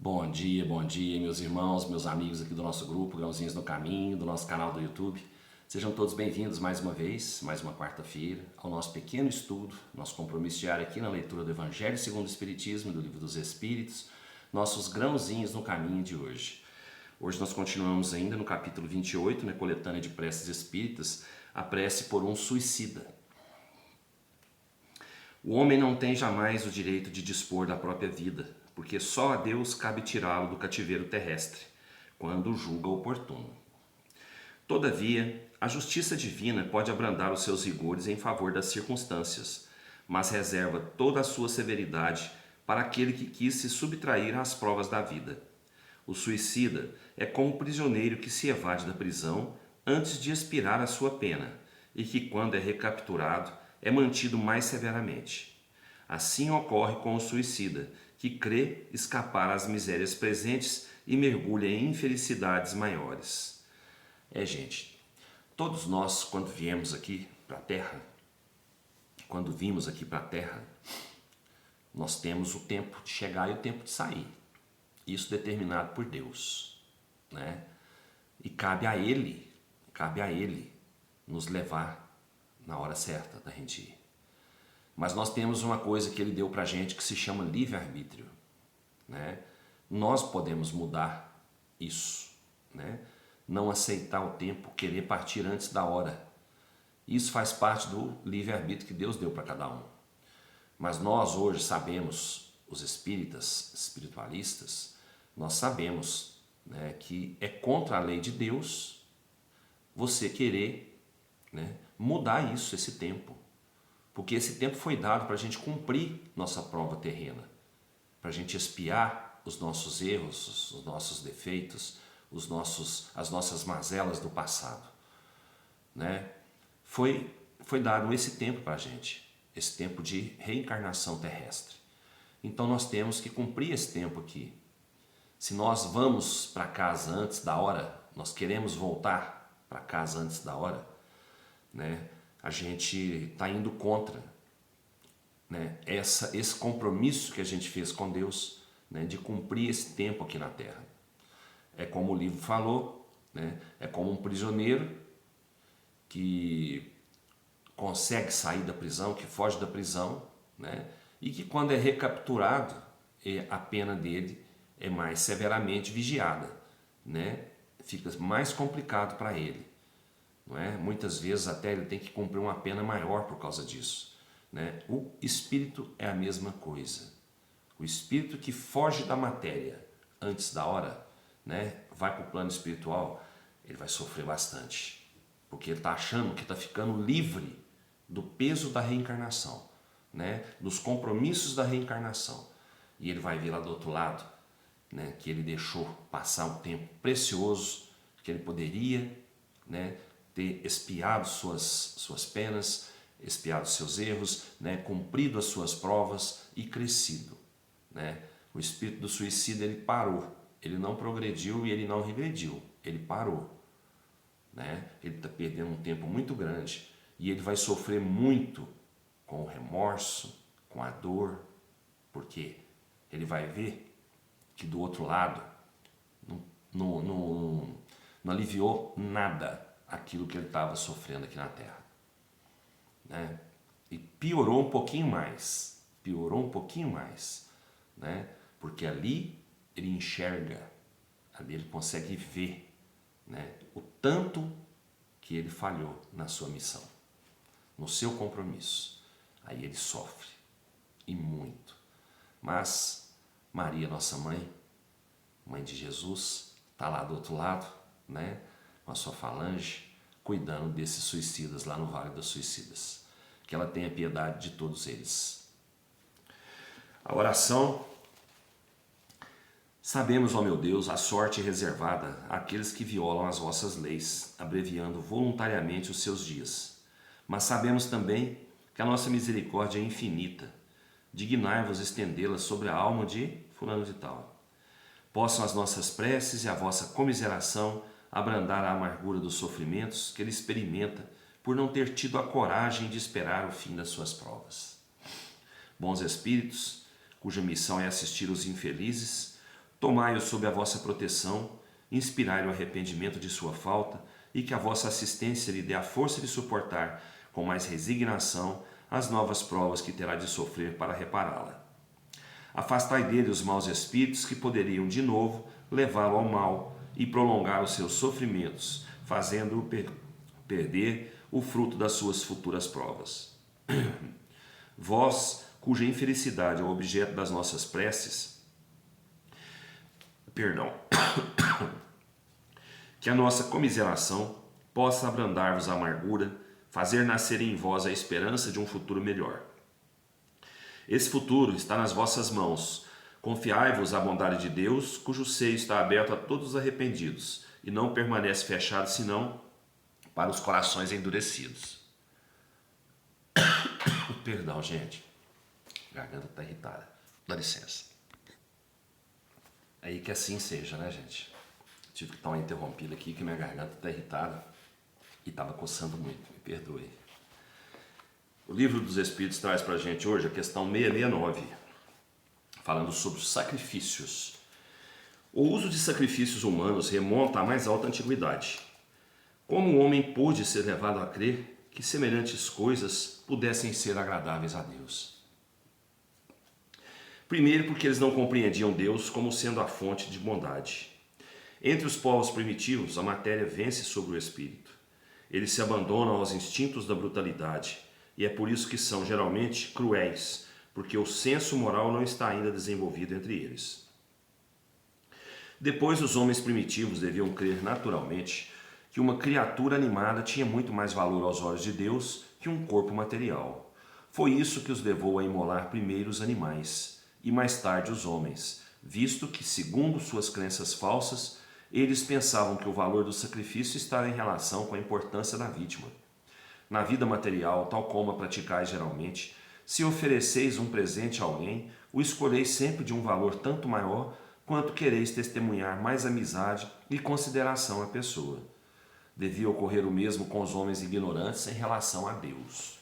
Bom dia, meus irmãos, meus amigos aqui do nosso grupo, Grãozinhos no Caminho, do nosso canal do YouTube. Sejam todos bem-vindos mais uma vez, mais uma quarta-feira, ao nosso pequeno estudo, nosso compromisso diário aqui na leitura do Evangelho segundo o Espiritismo e do Livro dos Espíritos, nossos grãozinhos no caminho de hoje. Hoje nós continuamos ainda no capítulo 28, coletânea de preces espíritas, a prece por um suicida. O homem não tem jamais o direito de dispor da própria vida, porque só a Deus cabe tirá-lo do cativeiro terrestre, quando julga oportuno. Todavia, a justiça divina pode abrandar os seus rigores em favor das circunstâncias, mas reserva toda a sua severidade para aquele que quis se subtrair às provas da vida. O suicida é como o prisioneiro que se evade da prisão antes de expirar a sua pena, e que, quando é recapturado, é mantido mais severamente. Assim ocorre com o suicida, que crê escapar às misérias presentes e mergulha em infelicidades maiores. Gente, todos nós, quando vimos aqui para a Terra, nós temos o tempo de chegar e o tempo de sair. Isso determinado por Deus, E cabe a Ele nos levar na hora certa da gente ir. Mas nós temos uma coisa que Ele deu pra gente que se chama livre-arbítrio, Nós podemos mudar isso, Não aceitar o tempo, querer partir antes da hora. Isso faz parte do livre-arbítrio que Deus deu para cada um. Mas nós hoje sabemos, os espíritas, espiritualistas, nós sabemos que é contra a lei de Deus você querer mudar isso, esse tempo. Porque esse tempo foi dado para a gente cumprir nossa prova terrena, para a gente expiar os nossos erros, os nossos defeitos, as nossas mazelas do passado. Foi dado esse tempo para a gente, esse tempo de reencarnação terrestre. Então nós temos que cumprir esse tempo aqui. Se nós vamos para casa antes da hora, nós queremos voltar para casa antes da hora, a gente está indo contra esse compromisso que a gente fez com Deus, de cumprir esse tempo aqui na Terra. É como o livro falou, é como um prisioneiro que consegue sair da prisão, que foge da prisão, e que quando é recapturado, a pena dele é mais severamente vigiada, Fica mais complicado para ele. Muitas vezes até ele tem que cumprir uma pena maior por causa disso. O espírito é a mesma coisa. O espírito que foge da matéria antes da hora, vai para o plano espiritual, ele vai sofrer bastante, porque ele está achando que está ficando livre do peso da reencarnação, dos compromissos da reencarnação. E ele vai ver lá do outro lado que ele deixou passar um tempo precioso, que ele poderia ter expiado suas penas, expiado seus erros, cumprido as suas provas e crescido. O espírito do suicida, ele parou, ele não progrediu e ele não regrediu, ele parou. Ele está perdendo um tempo muito grande e ele vai sofrer muito com o remorso, com a dor, porque ele vai ver que do outro lado não aliviou nada aquilo que ele estava sofrendo aqui na Terra. E piorou um pouquinho mais, porque ali ele enxerga, ali ele consegue ver o tanto que ele falhou na sua missão, no seu compromisso. Aí ele sofre, e muito. Mas Maria, nossa mãe, mãe de Jesus, está lá do outro lado, com a sua falange, cuidando desses suicidas lá no Vale dos Suicidas. Que ela tenha piedade de todos eles. A oração. Sabemos, ó meu Deus, a sorte reservada àqueles que violam as vossas leis, abreviando voluntariamente os seus dias. Mas sabemos também que a nossa misericórdia é infinita. Dignai-vos estendê-la sobre a alma de fulano de tal. Possam as nossas preces e a vossa comiseração abrandar a amargura dos sofrimentos que ele experimenta por não ter tido a coragem de esperar o fim das suas provas. Bons espíritos, cuja missão é assistir os infelizes, tomai-o sob a vossa proteção, inspirai-lhe o arrependimento de sua falta e que a vossa assistência lhe dê a força de suportar com mais resignação as novas provas que terá de sofrer para repará-la. Afastai dele os maus espíritos que poderiam de novo levá-lo ao mal e prolongar os seus sofrimentos, fazendo-o perder o fruto das suas futuras provas. Vós, cuja infelicidade é o objeto das nossas preces, que a nossa comiseração possa abrandar-vos a amargura, fazer nascer em vós a esperança de um futuro melhor. Esse futuro está nas vossas mãos. Confiai-vos à bondade de Deus, cujo seio está aberto a todos os arrependidos, e não permanece fechado senão para os corações endurecidos. Perdão, gente. A garganta está irritada. Dá licença. Aí que assim seja, né, gente? Tive que dar uma interrompida aqui, que minha garganta está irritada e estava coçando muito. Me perdoe. O Livro dos Espíritos traz para a gente hoje a questão 669, falando sobre os sacrifícios. O uso de sacrifícios humanos remonta à mais alta antiguidade. Como o homem pôde ser levado a crer que semelhantes coisas pudessem ser agradáveis a Deus? Primeiro, porque eles não compreendiam Deus como sendo a fonte de bondade. Entre os povos primitivos, a matéria vence sobre o espírito. Eles se abandonam aos instintos da brutalidade, e é por isso que são geralmente cruéis, porque o senso moral não está ainda desenvolvido entre eles. Depois, os homens primitivos deviam crer naturalmente que uma criatura animada tinha muito mais valor aos olhos de Deus que um corpo material. Foi isso que os levou a imolar primeiro os animais e mais tarde os homens, visto que, segundo suas crenças falsas, eles pensavam que o valor do sacrifício estava em relação com a importância da vítima. Na vida material, tal como a praticais geralmente, se ofereceis um presente a alguém, o escolheis sempre de um valor tanto maior quanto quereis testemunhar mais amizade e consideração à pessoa. Devia ocorrer o mesmo com os homens ignorantes em relação a Deus.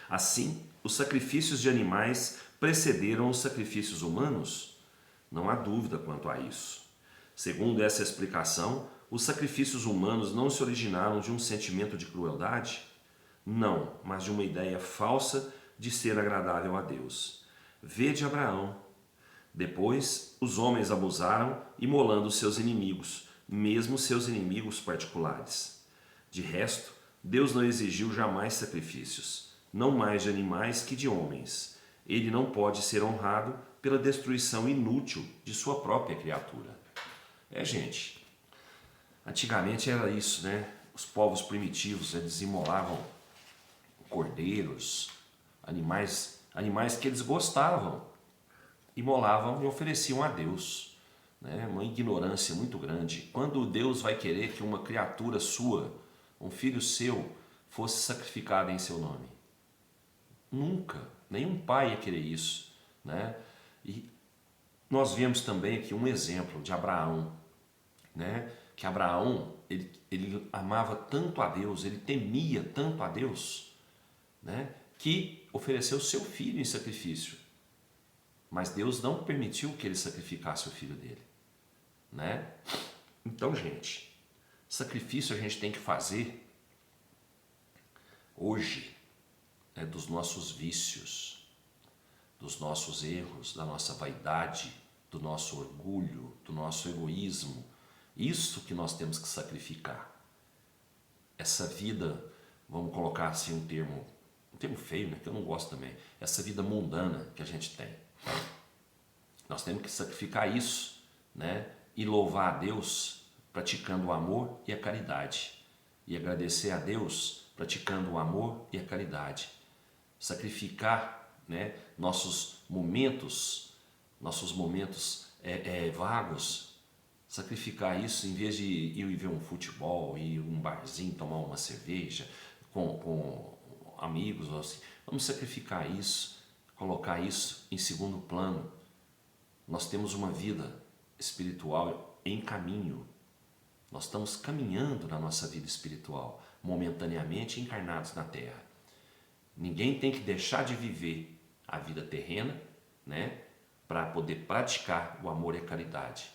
Assim, os sacrifícios de animais precederam os sacrifícios humanos? Não há dúvida quanto a isso. Segundo essa explicação, os sacrifícios humanos não se originaram de um sentimento de crueldade? Não, mas de uma ideia falsa de ser agradável a Deus. Vede Abraão. Depois, os homens abusaram, imolando seus inimigos, mesmo seus inimigos particulares. De resto, Deus não exigiu jamais sacrifícios, não mais de animais que de homens. Ele não pode ser honrado pela destruição inútil de sua própria criatura. Gente, antigamente era isso, né? Os povos primitivos, eles imolavam cordeiros, animais que eles gostavam, imolavam e ofereciam a Deus, né? Uma ignorância muito grande. Quando Deus vai querer que uma criatura sua, um filho seu, fosse sacrificado em seu nome? Nunca, nenhum pai ia querer isso, né? E nós vemos também aqui um exemplo de Abraão, né? Que Abraão, ele amava tanto a Deus, ele temia tanto a Deus, né? Que ofereceu seu filho em sacrifício. Mas Deus não permitiu que ele sacrificasse o filho dele, né? Então, gente, sacrifício a gente tem que fazer hoje, né, dos nossos vícios, dos nossos erros, da nossa vaidade, do nosso orgulho, do nosso egoísmo. Isso que nós temos que sacrificar. Essa vida, vamos colocar assim um termo feio, né, que eu não gosto também, essa vida mundana que a gente tem. Nós temos que sacrificar isso, né, e louvar a Deus praticando o amor e a caridade. E agradecer a Deus praticando o amor e a caridade. Sacrificar, né, nossos momentos vagos, sacrificar isso em vez de ir ver um futebol, ir um barzinho, tomar uma cerveja com amigos, assim. Vamos sacrificar isso, colocar isso em segundo plano. Nós temos uma vida espiritual em caminho. Nós estamos caminhando na nossa vida espiritual, momentaneamente encarnados na Terra. Ninguém tem que deixar de viver a vida terrena, né, para poder praticar o amor e a caridade.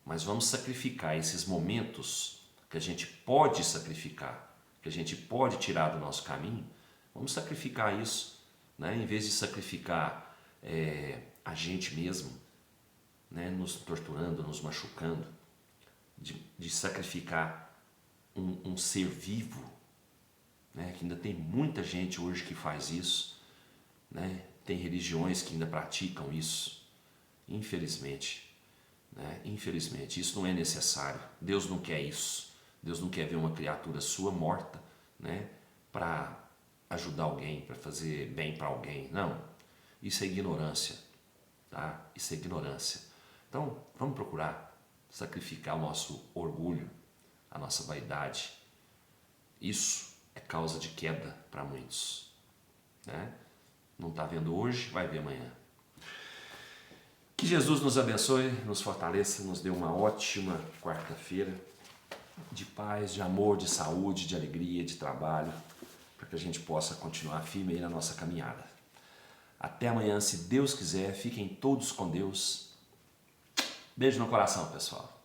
Mas vamos sacrificar esses momentos que a gente pode sacrificar, que a gente pode tirar do nosso caminho, vamos sacrificar isso, né? Em vez de sacrificar a gente mesmo, né? Nos torturando, nos machucando, de sacrificar um ser vivo, né? Que ainda tem muita gente hoje que faz isso, né? Tem religiões que ainda praticam isso, infelizmente. Né? Infelizmente, isso não é necessário. Deus não quer isso. Deus não quer ver uma criatura sua morta, né? Para ajudar alguém, para fazer bem para alguém. Não, isso é ignorância, tá? Isso é ignorância. Então, vamos procurar sacrificar o nosso orgulho, a nossa vaidade. Isso é causa de queda para muitos, né? Não está vendo hoje, vai ver amanhã. Que Jesus nos abençoe, nos fortaleça, nos dê uma ótima quarta-feira de paz, de amor, de saúde, de alegria, de trabalho, para que a gente possa continuar firme aí na nossa caminhada. Até amanhã, se Deus quiser. Fiquem todos com Deus. Beijo no coração, pessoal.